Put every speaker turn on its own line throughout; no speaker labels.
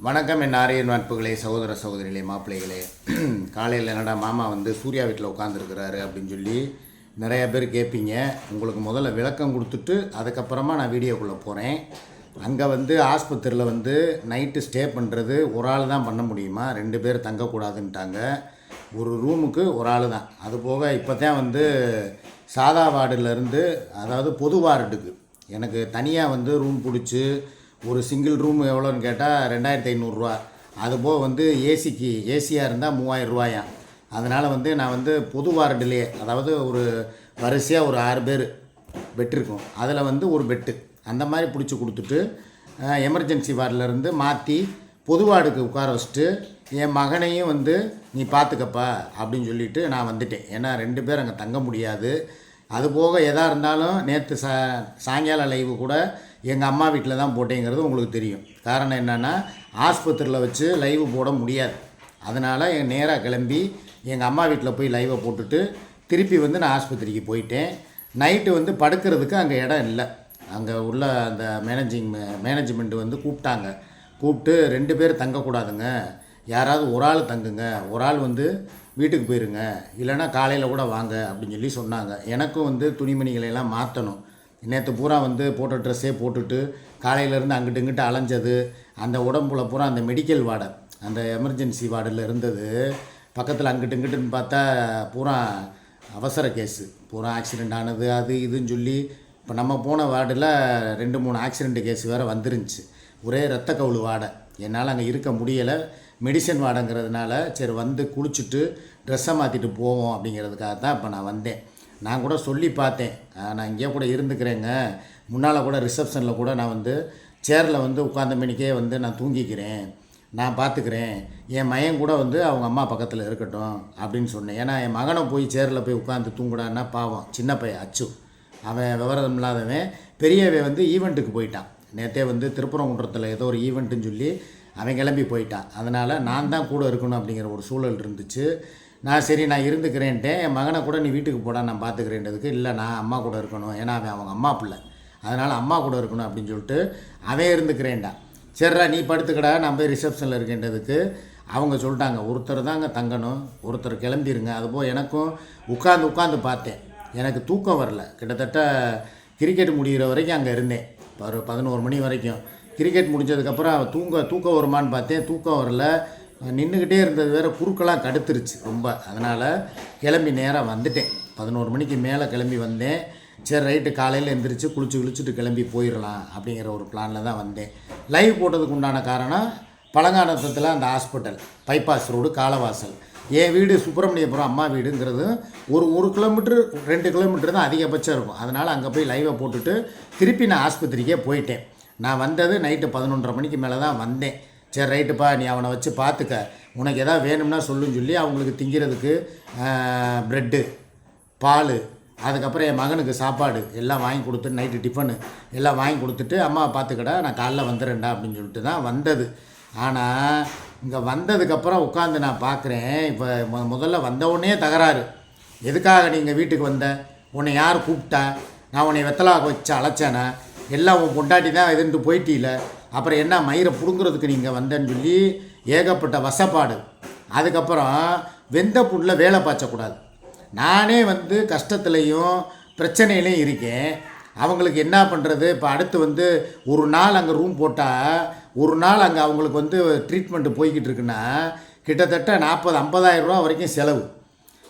வணக்கம் என் ஆரியன் நட்புகளே, சகோதர சகோதரிகளே, மாப்பிள்ளைகளே. காலையில் என்னடா மாமா வந்து சூர்யா வீட்டில் உட்காந்துருக்கிறாரு அப்படின்னு சொல்லி நிறையா பேர் கேட்பீங்க. உங்களுக்கு முதல்ல விளக்கம் கொடுத்துட்டு அதுக்கப்புறமா நான் வீடியோக்குள்ளே போகிறேன். அங்கே வந்து ஆஸ்பத்திரியில் வந்து நைட்டு ஸ்டே பண்ணுறது ஒரு ஆள் தான் பண்ண முடியுமா, 2 பேர் தங்கக்கூடாதுன்ட்டாங்க. ஒரு ரூமுக்கு ஒரு ஆள் தான். அதுபோக இப்போ தான் வந்து சாதா வார்டுலேருந்து, அதாவது பொது வார்டுக்கு எனக்கு தனியாக வந்து ரூம் பிடிச்சி ஒரு சிங்கிள் ரூம் எவ்வளோன்னு கேட்டால் 2500 அதுபோக வந்து ஏசியாக இருந்தால் 3000 ரூபாயாம். அதனால் வந்து நான் வந்து பொது வார்டுலேயே, அதாவது ஒரு வரிசையாக ஒரு 6 பேர் பெட் இருக்கும், அதில் வந்து ஒரு பெட்டு அந்த மாதிரி பிடிச்சி கொடுத்துட்டு எமர்ஜென்சி வார்டிலேருந்து மாற்றி பொது வார்டுக்கு உட்கார வச்சுட்டு என் மகனையும் வந்து நீ பார்த்துக்கப்பா அப்படின்னு சொல்லிவிட்டு நான் வந்துட்டேன். ஏன்னா 2 பேர் அங்கே தங்க முடியாது. அதுபோக எதாக இருந்தாலும் நேற்று சாயங்காலம் லைவு கூட எங்கள் அம்மா வீட்டில் தான் போட்டேங்கிறது உங்களுக்கு தெரியும். காரணம் என்னென்னா, ஆஸ்பத்திரியில் வச்சு லைவு போட முடியாது. அதனால் நேராக கிளம்பி எங்கள் அம்மா வீட்டில் போய் லைவை போட்டுட்டு திருப்பி வந்து நான் ஆஸ்பத்திரிக்கு போயிட்டேன். நைட்டு வந்து படுக்கிறதுக்கு அங்கே இடம் இல்லை. அங்கே உள்ள அந்த மேனேஜ்மெண்ட்டு வந்து கூப்பிட்டு 2 பேர் தங்கக்கூடாதுங்க, யாராவது ஒரு ஆள் தங்குங்க, ஒரு ஆள் வந்து வீட்டுக்கு போயிருங்க, இல்லைனா காலையில் கூட வாங்க அப்படின்னு சொல்லி சொன்னாங்க. எனக்கும் வந்து துணிமணிகளையெல்லாம் மாற்றணும். நேற்று பூரா வந்து போட்ட ட்ரெஸ்ஸே போட்டுட்டு காலையிலேருந்து அங்கிட்டு இங்கிட்டு அலைஞ்சது, அந்த உடம்புல பூரா அந்த மெடிக்கல் வார்டு, அந்த எமர்ஜென்சி வார்டில் இருந்தது. பக்கத்தில் அங்கிட்டு இங்கிட்டுன்னு பார்த்தா பூரா அவசர கேஸு, பூரா ஆக்சிடெண்ட் ஆனது அது இதுன்னு சொல்லி. இப்போ நம்ம போன வார்டில் 2-3 ஆக்சிடெண்ட் கேஸ் வேறு வந்துருந்துச்சு. ஒரே ரத்த கவுளு வாடை. என்னால் அங்கே இருக்க முடியலை. மெடிசன் வாடங்கிறதுனால சரி வந்து குளிச்சுட்டு ட்ரெஸ்ஸை மாற்றிட்டு போவோம் அப்படிங்கிறதுக்காக தான் இப்போ நான் வந்தேன். நான் கூட சொல்லி பார்த்தேன், நான் இங்கே கூட இருந்துக்கிறேங்க, முன்னால் கூட ரிசப்ஷனில் கூட நான் வந்து சேரில் வந்து உட்காந்த மணிக்கே வந்து நான் தூங்கிக்கிறேன், நான் பார்த்துக்கிறேன், என் மகன் கூட வந்து அவங்க அம்மா பக்கத்தில் இருக்கட்டும் அப்படின்னு சொன்னேன். ஏன்னா என் மகனை போய் சேரில் போய் உட்காந்து தூங்குடான்னா பாவம், சின்ன பையன் அச்சு, அவன் விவரம் இல்லாதவன். பெரியவன் வந்து ஈவெண்ட்டுக்கு போயிட்டான். நேற்றே வந்து திருப்பரங்குன்றத்தில் ஏதோ ஒரு ஈவெண்ட்டுன்னு சொல்லி அவன் கிளம்பி போயிட்டான். அதனால் நான் தான் கூட இருக்கணும் அப்படிங்கிற ஒரு சூழல் இருந்துச்சு. சரி நான் இருந்துக்கிறேன்ட்டேன். என் மகனை கூட நீ வீட்டுக்கு போடா நான் பார்த்துக்கிறேன்றதுக்கு, இல்லை நான் அம்மா கூட இருக்கணும், ஏன்னா அவன் அவங்க அம்மா பிள்ளை, அதனால் அம்மா கூட இருக்கணும் அப்படின்னு சொல்லிட்டு அவன் இருந்துக்கிறேன்டா. சரிடா நீ படுத்துக்கடா நான் போய் ரிசப்ஷனில் இருக்கேன்றதுக்கு அவங்க சொல்லிட்டாங்க, ஒருத்தர் தாங்க தங்கணும், ஒருத்தர் கிளம்பிடுங்க. அதுபோல் எனக்கும் உட்காந்து பார்த்தேன், எனக்கு தூக்கம் வரல. கிட்டத்தட்ட கிரிக்கெட் முடிகிற வரைக்கும் அங்கே இருந்தேன், ஒரு 11 மணி வரைக்கும். கிரிக்கெட் முடிஞ்சதுக்கப்புறம் தூக்கம் வருமானு பார்த்தேன், தூக்கம் வரல. நின்றுக்கிட்டே இருந்தது வேறு, குறுக்கெல்லாம் கடுத்துருச்சு ரொம்ப. அதனால் கிளம்பி நேராக வந்துட்டேன். 11 மணிக்கு மேலே கிளம்பி வந்தேன். சரி ரைட்டு காலையில் எழுந்திரிச்சு குளிச்சுட்டு கிளம்பி போயிடலாம் அப்படிங்கிற ஒரு பிளானில் தான் வந்தேன். லைவ் போட்டதுக்கு உண்டான காரணம், பழங்கானத்தில் அந்த ஹாஸ்பிட்டல் பைபாஸ் ரோடு காலவாசல், என் வீடு சுப்பிரமணியபுரம் அம்மா வீடுங்கிறது ஒரு கிலோமீட்டர் 2 கிலோமீட்டர் தான் அதிகபட்சம் இருக்கும். அதனால் அங்கே போய் லைவை போட்டுட்டு திருப்பி நான் ஆஸ்பத்திரிக்கே போயிட்டேன். நான் வந்தது நைட்டு 11:30 மணிக்கு மேலே தான் வந்தேன். சரி ரைட்டுப்பா நீ அவனை வச்சு பார்த்துக்க, உனக்கு எதாவது வேணும்னா சொல்லுன்னு சொல்லி அவங்களுக்கு திங்கிறதுக்கு ப்ரெட்டு, பால், அதுக்கப்புறம் என் மகனுக்கு சாப்பாடு எல்லாம் வாங்கி கொடுத்துட்டு, நைட்டு டிஃபனு எல்லாம் வாங்கி கொடுத்துட்டு, அம்மா பார்த்துக்கடா நான் காலைல வந்துடுறேன்டா அப்படின்னு சொல்லிட்டு தான் வந்தது. ஆனால் இங்கே வந்ததுக்கப்புறம் உட்காந்து நான் பார்க்குறேன், இப்போ முதல்ல வந்தவுடனே தகராறு. எதுக்காக நீங்கள் வீட்டுக்கு வந்த, உன்னை யார் கூப்பிட்டா, நான் உன்னை வெத்தலாக வச்சு அழைச்சேனா, எல்லாம் உன் பொண்டாட்டி தான் இதுன்ட்டு போயிட்டீல, அப்புறம் என்ன மயிரை பிடுங்கிறதுக்கு நீங்கள் வந்தேன்னு சொல்லி ஏகப்பட்ட வசப்பாடு. அதுக்கப்புறம் வெந்த புண்ணில் வேலை பாய்ச்சக்கூடாது. நானே வந்து கஷ்டத்துலேயும் பிரச்சனையிலையும் இருக்கேன், அவங்களுக்கு என்ன பண்ணுறது. இப்போ அடுத்து வந்து ஒரு நாள் அங்கே ரூம் போட்டால், ஒரு நாள் அங்கே அவங்களுக்கு வந்து ட்ரீட்மெண்ட்டு போய்கிட்டு இருக்குன்னா கிட்டத்தட்ட 40-50,000 ரூபா வரைக்கும் செலவு.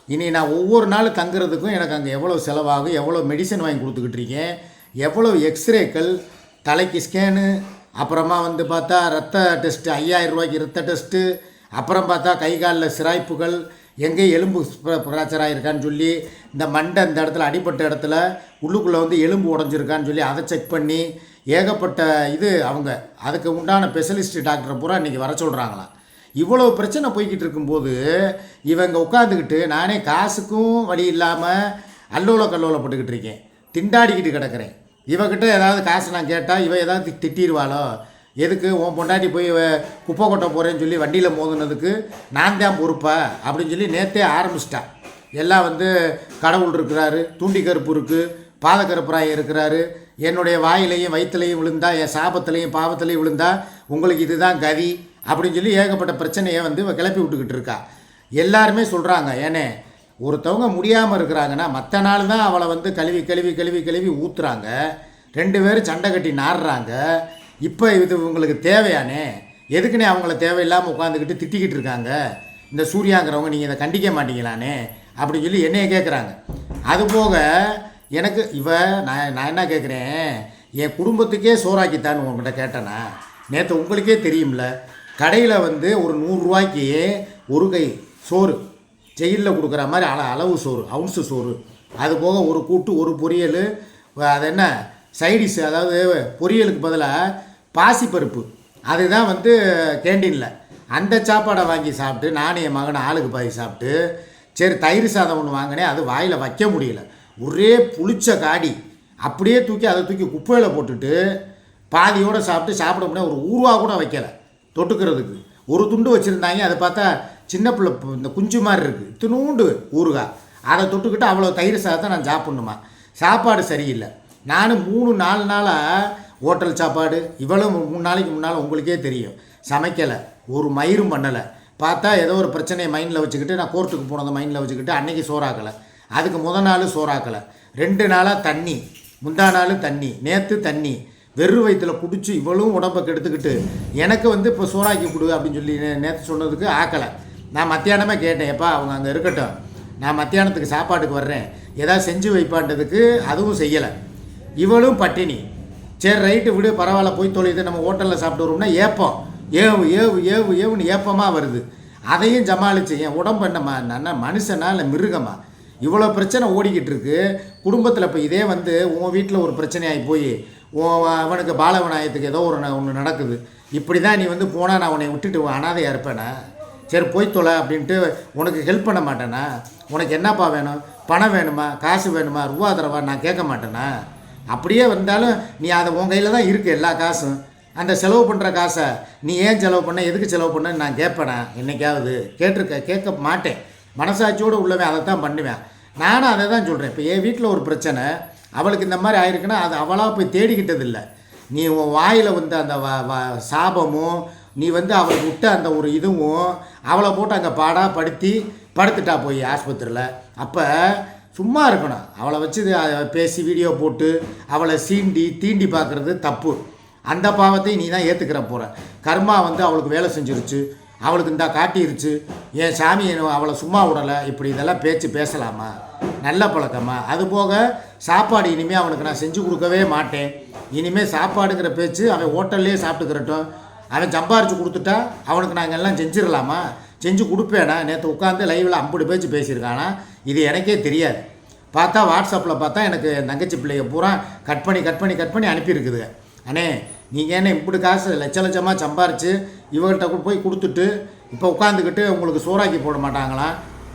இனி நான் ஒவ்வொரு நாள் தங்குறதுக்கும் எனக்கு அங்கே எவ்வளோ செலவாகும், எவ்வளோ மெடிசன் வாங்கி கொடுத்துக்கிட்டு இருக்கேன், எவ்வளோ எக்ஸ்ரேக்கள், தலைக்கு ஸ்கேனு, அப்புறமா வந்து பார்த்தா ரத்த டெஸ்ட்டு 5,000 ரூபாய்க்கு ரத்த டெஸ்ட்டு, அப்புறம் பார்த்தா கை காலில் சிராய்ப்புகள், எங்கே எலும்பு ஃப்ராக்சர் ஆகிருக்கான்னு சொல்லி, இந்த மண்டை இந்த இடத்துல அடிப்பட்ட இடத்துல உள்ளுக்குள்ளே வந்து எலும்பு உடஞ்சிருக்கான்னு சொல்லி அதை செக் பண்ணி ஏகப்பட்ட இது. அவங்க அதுக்கு உண்டான ஸ்பெஷலிஸ்ட் டாக்டரை பூரா இன்றைக்கி வர சொல்கிறாங்களாம். இவ்வளோ பிரச்சனை போய்கிட்டு இருக்கும்போது இவங்க உட்காந்துக்கிட்டு, நானே காசுக்கும் வழி இல்லாமல் கல்லோலப்பட்டுக்கிட்டு இருக்கேன், திண்டாடிக்கிட்டு கிடக்கிறேன். இவகிட்ட ஏதாவது காசு நான் கேட்டால் இவ ஏதாவது திட்டிடுவாளோ, எதுக்கு உன் பொண்டாட்டி போய் குப்பை கொட்ட போகிறேன்னு சொல்லி வண்டியில் மோதுனதுக்கு நான் தான் பொறுப்பா அப்படின்னு சொல்லி நேற்றே ஆரம்பிச்சிட்டான். எல்லாம் வந்து கடவுள் இருக்கிறாரு, தூண்டி கருப்பு இருக்குது, பாதகருப்பராய் இருக்கிறாரு, என்னுடைய வாயிலையும் வயிற்றுலையும் விழுந்தா, என் சாபத்திலையும் பாவத்திலையும் விழுந்தா உங்களுக்கு இதுதான் கதி அப்படின்னு சொல்லி ஏகப்பட்ட பிரச்சனையை வந்து இவ கிளப்பி விட்டுக்கிட்டு இருக்கா. எல்லாருமே சொல்கிறாங்க, ஏனே ஒருத்தவங்க முடியாமல் இருக்கிறாங்கன்னா மற்ற நாள் தான் அவளை வந்து கழுவி கழுவி கழுவி கழுவி ஊற்றுறாங்க, 2 பேரும் சண்டை கட்டி நாடுறாங்க. இப்போ இது உங்களுக்கு தேவையானே? எதுக்குன்னே அவங்கள தேவையில்லாமல் உட்காந்துக்கிட்டு திட்டிக்கிட்டு இருக்காங்க இந்த சூர்யாங்கிறவங்க, நீங்கள் இதை கண்டிக்க மாட்டீங்களானே அப்படின்னு சொல்லி என்னைய கேட்குறாங்க. அதுபோக எனக்கு நான் என்ன கேட்குறேன், என் குடும்பத்துக்கே சோறாக்கித்தான்னு உங்கள்கிட்ட கேட்டேனா? நேற்று உங்களுக்கே தெரியும்ல, கடையில் வந்து ஒரு 100 ரூபாய்க்கு ஒரு கை சோறு ஜெயிலில் கொடுக்குற மாதிரி அளவு சோறு, அவுன்ஸு சோறு, அது போக ஒரு கூட்டு ஒரு பொரியல், அது என்ன சைடிஷ், அதாவது பொரியலுக்கு பதிலாக பாசிப்பருப்பு, அதுதான் வந்து கேண்டீனில். அந்த சாப்பாடை வாங்கி சாப்பிட்டு நானும் என் மகனை ஆளுக்கு பாதி சாப்பிட்டு, சரி தயிர் சாதம் ஒன்று வாங்கினேன், அது வாயில் வைக்க முடியல, ஒரே புளிச்ச காடி, அப்படியே அதை தூக்கி குப்பையில் போட்டுட்டு பாதியோடு சாப்பிட முடியாது. ஒரு ஊறுவா கூட வைக்கலை தொட்டுக்கிறதுக்கு. ஒரு துண்டு வச்சுருந்தாங்க, அதை பார்த்தா சின்ன பிள்ளை இந்த குஞ்சு மாதிரி இருக்குது, இத்தினூண்டு ஊறுகாய், அதை தொட்டுக்கிட்டு அவ்வளோ தயிர் சாதத்தை நான் சாப்பிட்ணுமா? சாப்பாடு சரியில்லை. நானும் 3-4 நாளாக ஹோட்டல் சாப்பாடு, இவ்வளோ 3 நாளைக்கு முன்னால் உங்களுக்கே தெரியும் சமைக்கலை, ஒரு மயிரும் பண்ணலை. பார்த்தா ஏதோ ஒரு பிரச்சனையை மைண்டில் வச்சுக்கிட்டு நான் கோர்ட்டுக்கு போனதை மைண்டில் வச்சுக்கிட்டு அன்றைக்கி சோறாக்கலை, அதுக்கு நாள் சோறாக்கலை, 2 நாளாக தண்ணி, முந்தா நாள் தண்ணி, நேற்று தண்ணி, வெறும் வயிற்றில் குடிச்சு இவ்வளவும் உடம்பை கெடுத்துக்கிட்டு எனக்கு வந்து இப்போ சோறாக்கி கொடு அப்படின்னு சொல்லி நேற்று சொன்னதுக்கு ஆக்கலை. நான் மத்தியானமே கேட்டேன், எப்பா அவங்க அங்கே இருக்கட்டும், நான் மத்தியானத்துக்கு சாப்பாட்டுக்கு வர்றேன், ஏதாவது செஞ்சு வைப்பான்றதுக்கு அதுவும் செய்யலை. இவளும் பட்டினி. சரி ரைட்டு விடு, பரவாயில்ல, போய் தொழில், நம்ம ஹோட்டலில் சாப்பிட்டு வருவோம்னா ஏப்பம், ஏவுன்னு ஏப்பமாக வருது. அதையும் சமாளித்து என் உடம்பு என்ன மனுஷனா இல்லை மிருகமா? இவ்வளோ பிரச்சனை ஓடிக்கிட்டு இருக்கு குடும்பத்தில். இப்போ இதே வந்து உன் வீட்டில் ஒரு பிரச்சனையாகி போய் அவனுக்கு பாலவிநாயகத்துக்கு ஏதோ ஒன்று நடக்குது, இப்படி தான் நீ வந்து போனால் நான் உன்னை விட்டுட்டு அனாதையாக இருப்பேனா? சரி போய் தொலை அப்படின்ட்டு உனக்கு ஹெல்ப் பண்ண மாட்டேனா? உனக்கு என்னப்பா வேணும்? பணம் வேணுமா? காசு வேணுமா? ரூபா தரவா? நான் கேட்க மாட்டேனா? அப்படியே வந்தாலும் நீ அதை உன் கையில் தான் இருக்குது எல்லா காசும். அந்த செலவு பண்ணுற காசை நீ ஏன் செலவு பண்ண, எதுக்கு செலவு பண்ணன்னு நான் கேட்பேனா? என்றைக்காவது கேட்க மாட்டேன். மனசாட்சியோடு உள்ளவன் அதை தான் பண்ணுவேன். நானும் அதை தான் சொல்கிறேன். இப்போ என் வீட்டில் ஒரு பிரச்சனை, அவளுக்கு இந்த மாதிரி ஆயிருக்குன்னா அது அவளாக போய் தேடிக்கிட்டது இல்லை. நீ உன் வாயில் வந்து அந்த சாபமும், நீ வந்து அவளுக்கு விட்ட அந்த ஒரு இதுவும் அவளை போட்டு அங்கே படுத்தி படுத்துட்டா போய் ஆஸ்பத்திரியில். அப்போ சும்மா இருக்கணும். அவளை வச்சு பேசி வீடியோ போட்டு அவளை தீண்டி பார்க்குறது தப்பு. அந்த பாவத்தை நீ தான் ஏற்றுக்கிற போகிற. கர்மா வந்து அவளுக்கு வேலை செஞ்சிருச்சு, அவளுக்கு இந்த காட்டிருச்சு, என் சாமி அவளை சும்மா விடலை. இப்படி இதெல்லாம் பேசலாமா? நல்ல பழக்கமா? அதுபோக சாப்பாடு இனிமேல் அவனுக்கு நான் செஞ்சு கொடுக்கவே மாட்டேன். இனிமேல் சாப்பாடுங்கிற பேச்சு அவன் ஹோட்டல்லே சாப்பிட்டுக்கிறட்டும். அவன் சம்பாரித்து கொடுத்துட்டா அவனுக்கு நாங்கள் எல்லாம் செஞ்சிடலாமா? செஞ்சு கொடுப்பேனா? நேற்று உட்காந்து லைவில் 50 பேச்சு பேசியிருக்கானா? இது எனக்கே தெரியாது. பார்த்தா வாட்ஸ்அப்பில் பார்த்தா எனக்கு தங்கச்சி பிள்ளைய பூரா கட் பண்ணி அனுப்பியிருக்குது. அண்ணே நீங்கள் என்ன இப்படி காசு லட்சமாக சம்பாரித்து இவங்கள்ட்ட போய் கொடுத்துட்டு இப்போ உட்காந்துக்கிட்டு உங்களுக்கு சோறாக்கி போட மாட்டாங்களா?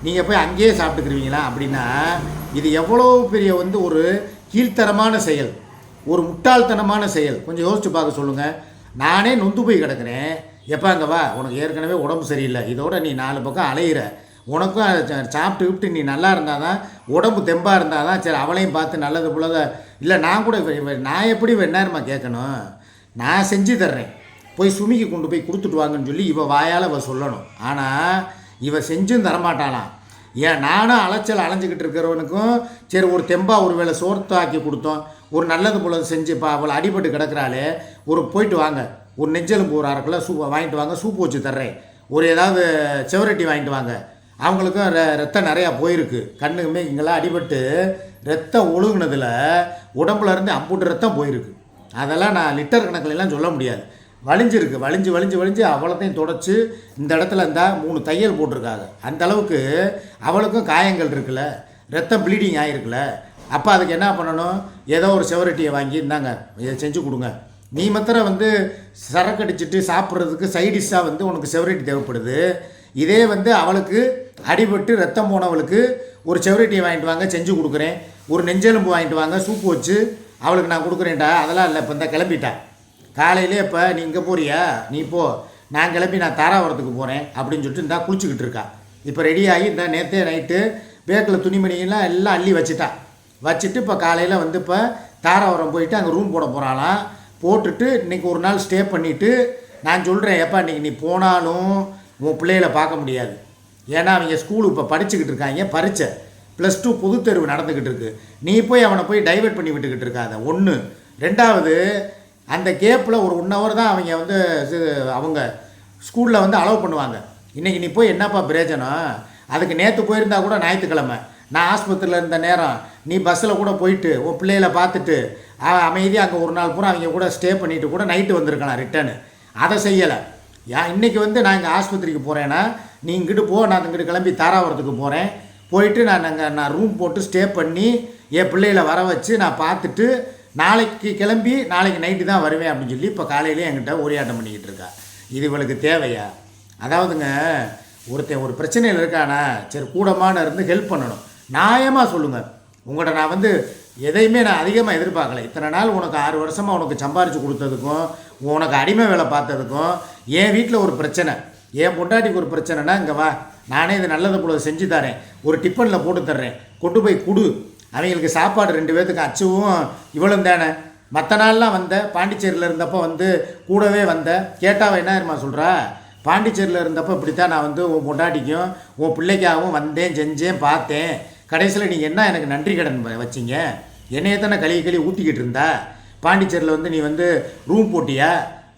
நீங்கள் போய் அங்கேயே சாப்பிட்டுக்குருவீங்களா? அப்படின்னா இது எவ்வளோ பெரிய வந்து ஒரு கீழ்த்தரமான செயல், ஒரு முட்டாள்தனமான செயல். கொஞ்சம் யோசித்து பார்க்க சொல்லுங்கள். நானே நொந்து போய் கிடக்கிறேன். எப்போ அங்கே வா, உனக்கு ஏற்கனவே உடம்பு சரியில்லை, இதோட நீ 4 பக்கம் அலையிற, உனக்கும் சாப்பிட்டு நீ நல்லா இருந்தால் தான், உடம்பு தெம்பாக இருந்தால் தான் சரி அவளையும் பார்த்து நல்லது போலத. இல்லை நான் கூட நான் எப்படி நேரமாக கேட்கணும்? நான் செஞ்சு தர்றேன், போய் சுமிக்கு கொண்டு போய் கொடுத்துட்டு வாங்கன்னு சொல்லி வாயால் சொல்லணும். ஆனால் செஞ்சும் தரமாட்டாளாம். ஏன் நானும் அலைஞ்சிக்கிட்டு இருக்கிறவனுக்கும் சரி ஒரு தெம்பா ஒரு வேளை சோர்த்தாக்கி கொடுத்தோம், ஒரு நல்லது போல செஞ்சுப்பா, அவளை அடிபட்டு கிடக்கிறாளே, போயிட்டு வாங்க, ஒரு நெஞ்செலும்பு ஒரு 1/2 கிலோ சூப் வாங்கிட்டு வாங்க, சூப்பு வச்சு தர்றேன், ஒரு ஏதாவது செவரட்டி வாங்கிட்டு வாங்க. அவங்களுக்கும் ரத்தம் நிறையா போயிருக்கு, கண்ணுக்குமே இங்கெல்லாம் அடிபட்டு ரத்தம் ஒழுகுனதில் உடம்புல இருந்து அம்புட்டு ரத்தம் போயிருக்கு. அதெல்லாம் நான் லிட்டர் கணக்கிலலாம் சொல்ல முடியாது. வலிஞ்சு அவ்வளோத்தையும் தொடச்சி இந்த இடத்துல இருந்தால் 3 தையல் போட்டிருக்காங்க. அந்த அளவுக்கு அவளுக்கும் காயங்கள் இருக்குல்ல, ரத்தம் ப்ளீடிங் ஆகிருக்குல்ல. அப்போ அதுக்கு என்ன பண்ணணும்? ஏதோ ஒரு செவரட்டியை வாங்கி இருந்தாங்க, இதை செஞ்சு கொடுங்க. நீ மாத்திரம் வந்து சரக்கு அடிச்சுட்டு சாப்பிட்றதுக்கு சைடிஷ்ஷாக வந்து உனக்கு செவரட்டி தேவைப்படுது. இதே வந்து அவளுக்கு அடிபட்டு ரத்தம் போனவளுக்கு ஒரு செவரட்டியை வாங்கிட்டு வாங்க, செஞ்சு கொடுக்குறேன், ஒரு நெஞ்செலும்பு வாங்கிட்டு வாங்க, சூப்பு வச்சு அவளுக்கு நான் கொடுக்குறேன்டா. அதெல்லாம் இல்லை. இப்போ இந்த கிளம்பிட்டா காலையிலே, இப்போ நீ இங்கே போறியா, நீ போ, நான் கிளம்பி நான் தாராபுரத்துக்கு போகிறேன் அப்படின்னு சொல்லிட்டு இந்தா குளிச்சுக்கிட்டு இருக்கா. இப்போ ரெடியாகி இந்த நேற்றே நைட்டு பேக்கில் துணிமணியெல்லாம் எல்லாம் அள்ளி வச்சுட்டு இப்போ காலையில் வந்து இப்போ தாராபுரம் போயிட்டு அங்கே ரூம் போட போகிறாளாம். போட்டுட்டு இன்றைக்கி ஒரு நாள் ஸ்டே பண்ணிவிட்டு நான் சொல்கிறேன், எப்பா இன்றைக்கி நீ போனாலும் உன் பிள்ளைகளை பார்க்க முடியாது. ஏன்னா அவங்க ஸ்கூலு இப்போ படிச்சுக்கிட்டு இருக்காங்க, பரீட்சை +2 பொதுத் தேர்வு நடந்துக்கிட்டு இருக்கு. நீ போய் அவனை போய் டைவெர்ட் பண்ணி விட்டுக்கிட்டு இருக்காத. ஒன்று. ரெண்டாவது, அந்த கேப்பில் ஒரு 1 ஹவர் தான் அவங்க வந்து அவங்க ஸ்கூலில் வந்து அலோவ் பண்ணுவாங்க. இன்றைக்கி நீ போய் என்னப்பா பிரயோஜனம்? அதுக்கு நேற்று போயிருந்தா கூட ஞாயிற்றுக்கிழமை நான் ஆஸ்பத்திரியில் இருந்த நேரம் நீ பஸ்ஸில் கூட போயிட்டு உன் பிள்ளைகளை பார்த்துட்டு அமைதியாக அங்கே ஒரு நாள் பூரா அவங்க கூட ஸ்டே பண்ணிவிட்டு கூட நைட்டு வந்திருக்கலாம் ரிட்டர்னு. அதை செய்யலை. இன்றைக்கி வந்து நான் இங்கே ஆஸ்பத்திரிக்கு போகிறேன்னா நீ இங்கிட்டு போ, நான் இங்கிட்டு கிளம்பி தாராபுரத்துக்கு போகிறேன். போயிட்டு நான் ரூம் போட்டு ஸ்டே பண்ணி என் பிள்ளைகளை வர வச்சு நான் பார்த்துட்டு நாளைக்கு கிளம்பி நாளைக்கு நைட்டு தான் வருவேன் அப்படின்னு சொல்லி இப்போ காலையிலே என்கிட்ட உரையாட்டம் பண்ணிக்கிட்டு இருக்கா. இது இவளுக்கு தேவையா? அதாவதுங்க, ஒருத்தன் ஒரு பிரச்சனையில் இருக்கானா, சரி கூடமான இருந்து ஹெல்ப் பண்ணணும். நியாயமாக சொல்லுங்கள். உங்கள்கிட்ட நான் வந்து எதையுமே நான் அதிகமாக எதிர்பார்க்கல. இத்தனை நாள் உனக்கு 6 வருஷமாக உனக்கு சம்பாரித்து கொடுத்ததுக்கும் உனக்கு அடிமை வேலை பார்த்ததுக்கும் என் வீட்டில் ஒரு பிரச்சனை, என் பொண்டாட்டிக்கு ஒரு பிரச்சனைனா இங்கே வா, நானே இது நல்லது போல செஞ்சு தரேன், ஒரு டிஃபனில் போட்டு தர்றேன், கொண்டு போய் கொடு. அவங்களுக்கு சாப்பாடு 2 பேர்த்துக்கு அச்சுவும் இவளும் தானே. மற்ற நாள்லாம் வந்த பாண்டிச்சேரியில் இருந்தப்போ வந்து கூடவே வந்த கேட்டாவ என்ன தெரியுமா சொல்கிறா, பாண்டிச்சேரியில் இருந்தப்போ இப்படித்தான் நான் வந்து உன் பொண்டாட்டிக்கும் உன் பிள்ளைக்காகவும் வந்தேன், செஞ்சேன், பார்த்தேன். கடைசியில் நீங்கள் என்ன எனக்கு நன்றி கடன் வச்சிங்க? என்னையே தானே கழுவி ஊற்றிக்கிட்டு இருந்தா. பாண்டிச்சேரியில் வந்து நீ வந்து ரூம் போட்டியா?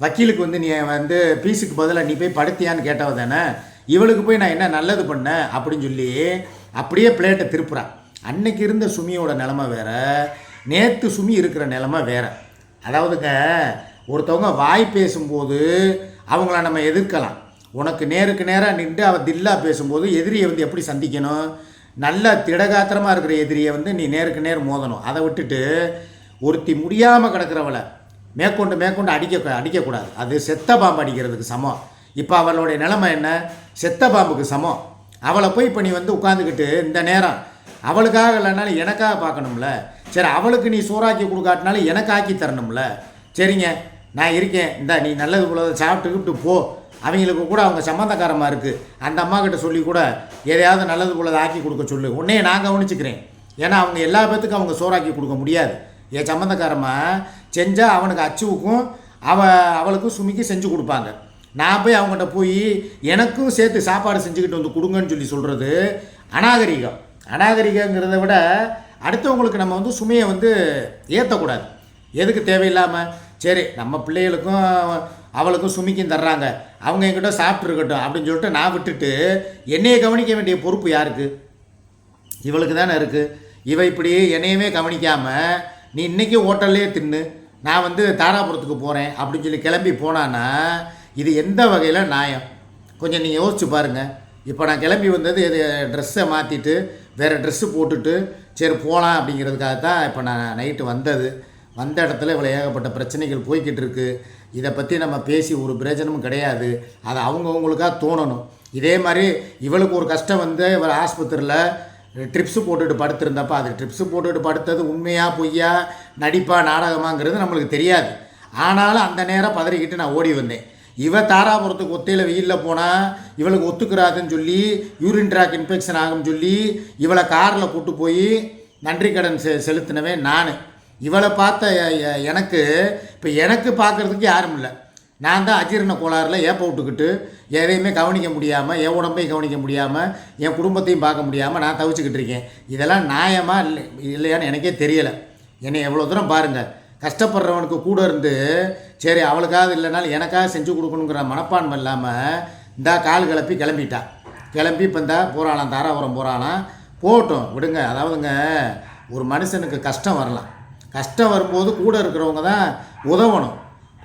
வக்கீலுக்கு வந்து நீ வந்து பீஸுக்கு பதிலாக நீ போய் படுத்தியான்னு கேட்டவ தானே. இவளுக்கு போய் நான் என்ன நல்லது பண்ணேன் அப்படின்னு சொல்லி அப்படியே பிளேட்டை திருப்புறான். அன்னைக்கு இருந்த சுமியோட நிலமை வேறு, நேற்று சுமி இருக்கிற நிலமை வேறு. அதாவதுங்க, ஒருத்தவங்க வாய் பேசும்போது அவங்கள நம்ம எதிர்க்கலாம். உனக்கு நேருக்கு நேராக நின்று அவள் தில்லாக பேசும்போது எதிரியை வந்து எப்படி சந்திக்கணும்? நல்ல திடகாத்திரமாக இருக்கிற எதிரியை வந்து நீ நேருக்கு நேர் மோதணும். அதை விட்டுட்டு ஒருத்தி முடியாமல் கிடக்கிறவளை மேற்கொண்டு அடிக்கக்கூடாது. அது செத்த பாம்பு அடிக்கிறதுக்கு சமம். இப்போ அவளுடைய நிலைமை என்ன? செத்த பாம்புக்கு சமம். அவளை போய் இப்போ நீ வந்து உட்காந்துக்கிட்டு இந்த நேரம் அவளுக்காக இல்லைனாலும் எனக்காக பார்க்கணும்ல. சரி, அவளுக்கு நீ சோறாக்கி கொடுக்காட்டினாலும் எனக்கு ஆக்கி தரணும்ல. சரிங்க, நான் இருக்கேன், இந்த நீ நல்லது போல சாப்பிட்டுக்கிட்டு போ. அவங்களுக்கு கூட அவங்க சம்மந்தக்காரமாக இருக்குது, அந்த அம்மா கிட்ட சொல்லி கூட எதையாவது நல்லது போல ஆக்கி கொடுக்க சொல்லு. உன்னையே நான் கவனிச்சுக்கிறேன். ஏன்னா அவங்க எல்லா பேத்துக்கும் அவங்க சோறாக்கி கொடுக்க முடியாது. என் சம்மந்தக்காரமாக செஞ்சால் அவனுக்கு அச்சுவுக்கும் அவளுக்கும் சுமிக்கு செஞ்சு கொடுப்பாங்க. நான் போய் அவங்ககிட்ட போய் எனக்கும் சேர்த்து சாப்பாடு செஞ்சுக்கிட்டு வந்து கொடுங்கன்னு சொல்லி சொல்கிறது அநாகரிகம். அநாகரிகங்கிறத விட அடுத்தவங்களுக்கு நம்ம வந்து சுமையை வந்து ஏற்றக்கூடாது. எதுக்கு தேவையில்லாமல்? சரி, நம்ம பிள்ளைகளுக்கும் அவளுக்கும் சுமிக்கும் தர்றாங்க, அவங்க என்கிட்ட சாப்பிட்ருக்கட்டும் அப்படின்னு சொல்லிட்டு நான் விட்டுட்டு என்னையை கவனிக்க வேண்டிய பொறுப்பு யாருக்கு? இவளுக்கு தானே இருக்குது. இவ இப்படி என்னையுமே கவனிக்காமல் நீ இன்றைக்கி ஹோட்டல்லே தின்னு, நான் வந்து தாராபுரத்துக்கு போகிறேன் அப்படின்னு சொல்லி கிளம்பி போனான்னா இது எந்த வகையில் நியாயம்? கொஞ்சம் நீங்கள் யோசிச்சு பாருங்கள். இப்போ நான் கிளம்பி வந்தது ட்ரெஸ்ஸை மாற்றிட்டு வேறு ட்ரெஸ்ஸு போட்டுட்டு சரி போகலாம் அப்படிங்கிறதுக்காக தான் இப்போ நான் நைட்டு வந்தது. வந்த இடத்துல இவ்வளோ ஏகப்பட்ட பிரச்சனைகள் போய்கிட்டு இருக்குது. இதை பற்றி நம்ம பேசி ஒரு பிரயோஜனமும் கிடையாது. அது அவங்கவுங்களுக்காக தோணணும். இதே மாதிரி இவளுக்கு ஒரு கஷ்டம் வந்து இவர் ஆஸ்பத்திரியில் ட்ரிப்ஸு போட்டுட்டு படுத்திருந்தப்போ அது ட்ரிப்ஸு போட்டுட்டு படுத்தது உண்மையா பொய்யா நடிப்பா நாடகமாங்கிறது நம்மளுக்கு தெரியாது. ஆனாலும் அந்த நேரம் பதறிக்கிட்டு நான் ஓடி வந்தேன். இவ தாராபுரத்துக்கு ஒத்தையில் வெயிலில் போனால் இவளுக்கு ஒத்துக்கிறாதுன்னு சொல்லி யூரின் ட்ராக் இன்ஃபெக்ஷன் ஆகும்னு சொல்லி இவளை காரில் கூட்டு போய் நன்றி கடன் செலுத்தினவே நான். இவளை பார்த்த எனக்கு இப்போ எனக்கு பார்க்குறதுக்கு யாரும் இல்லை. நான் தான் அஜீரண கோளாறில் ஏப்ப விட்டுக்கிட்டு எதையுமே கவனிக்க முடியாமல், என் உடம்பையும் கவனிக்க முடியாமல், என் குடும்பத்தையும் பார்க்க முடியாமல் நான் தவிச்சுக்கிட்டு இருக்கேன். இதெல்லாம் நியாயமா இல்லையான்னு எனக்கே தெரியலை. என்னை எவ்வளோ தூரம் பாருங்கள், கஷ்டப்படுறவனுக்கு கூட இருந்து சரி அவளுக்காக இல்லைனாலும் எனக்காக செஞ்சு கொடுக்கணுங்கிற மனப்பான்மை இல்லாமல் இந்தா கால் கிளம்பிட்டா. கிளம்பி இப்போ இந்தா போகிறாளாம், தாராபுரம் போகிறாளாம். போகட்டும், விடுங்க. அதாவதுங்க, ஒரு மனுஷனுக்கு கஷ்டம் வரலாம். கஷ்டம் வரும்போது கூட இருக்கிறவங்க தான் உதவணும்.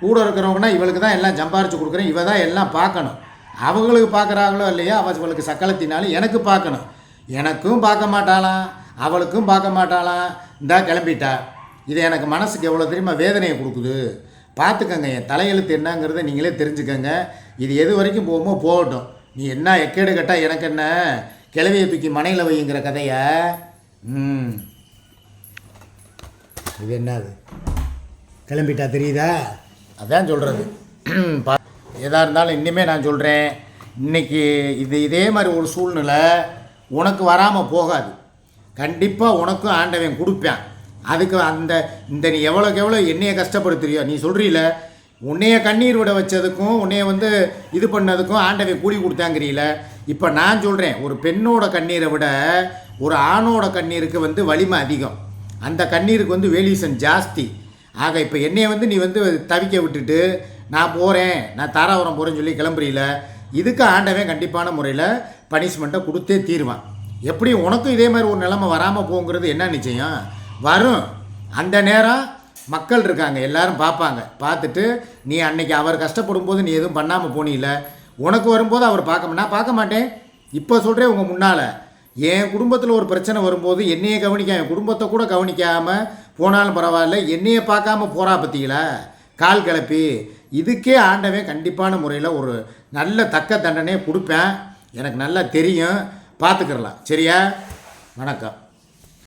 கூட இருக்கிறவங்கன்னா இவளுக்கு தான் எல்லாம் சம்பாரித்து கொடுக்குறேன், இவ தான் எல்லாம் பார்க்கணும். அவங்களுக்கு பார்க்குறாங்களோ இல்லையா, அவளுக்கு சக்களத்தினாலும் எனக்கு பார்க்கணும். எனக்கும் பார்க்க மாட்டாளாம், அவளுக்கும் பார்க்க மாட்டாளாம். இந்தா கிளம்பிட்டா. இது எனக்கு மனசுக்கு எவ்வளோ தெரியுமா வேதனையை கொடுக்குது. பார்த்துக்கங்க, என் தலையெழுத்து என்னங்கிறத நீங்களே தெரிஞ்சுக்கங்க. இது எது வரைக்கும் போகுமோ போகட்டும். நீ என்ன எக்கேடு கேட்டால் எனக்கு என்ன, கிளவியை தூக்கி மனையில் வைங்கிற கதையை. இது என்னது கிளம்பிட்டா தெரியுதா? அதான் சொல்கிறது. எதாக இருந்தாலும் இனிமேல் நான் சொல்கிறேன், இன்றைக்கி இதே மாதிரி ஒரு சூழ்நிலை உனக்கு வராமல் போகாது. கண்டிப்பாக உனக்கும் ஆண்டவன் கொடுப்பேன். அதுக்கு இந்த நீ எவ்வளோக்கு எவ்வளோ என்னையை கஷ்டப்படுத்துறியோ, நீ சொல்கிறீல உன்னைய கண்ணீர் விட வச்சதுக்கும் உன்னைய வந்து இது பண்ணதுக்கும் ஆண்டவன் கூலி கொடுத்தாங்கிறீல. இப்போ நான் சொல்கிறேன், ஒரு பெண்ணோட கண்ணீரை விட ஒரு ஆணோட கண்ணீருக்கு வந்து வலிமை அதிகம். அந்த கண்ணீருக்கு வந்து வேல்யூஷன் ஜாஸ்தி. ஆக இப்போ என்னைய வந்து நீ வந்து தவிக்க விட்டுட்டு நான் போகிறேன், நான் தாராபுரம் போகிறேன்னு சொல்லி கிளம்புறீல, இதுக்கு ஆண்டவன் கண்டிப்பான முறையில் பனிஷ்மெண்ட்டை கொடுத்தே தீருவான். எப்படி உனக்கும் இதே மாதிரி ஒரு நிலைமை வராமல் போங்கிறது என்ன நிச்சயம்? வரும். அந்த நேரம் மக்கள் இருக்காங்க, எல்லாரும் பார்ப்பாங்க. பார்த்துட்டு நீ அன்னைக்கு அவர் கஷ்டப்படும் போது நீ எதுவும் பண்ணாமல் போனீல, உனக்கு வரும்போது அவர் நான் பார்க்க மாட்டேன். இப்போ சொல்கிறேன் உங்கள் முன்னால், என் குடும்பத்தில் ஒரு பிரச்சனை வரும்போது என்னையே கவனிக்காம, என் குடும்பத்தை கூட கவனிக்காமல் போனாலும் பரவாயில்ல, என்னையே பார்க்காம போகிறா பற்றிங்களா கால் கிளப்பி. இதுக்கே ஆண்டவன் கண்டிப்பான முறையில் ஒரு நல்ல தக்க தண்டனையை கொடுப்பேன். எனக்கு நல்லா தெரியும், பார்த்துக்கிறலாம். சரியா? வணக்கம்.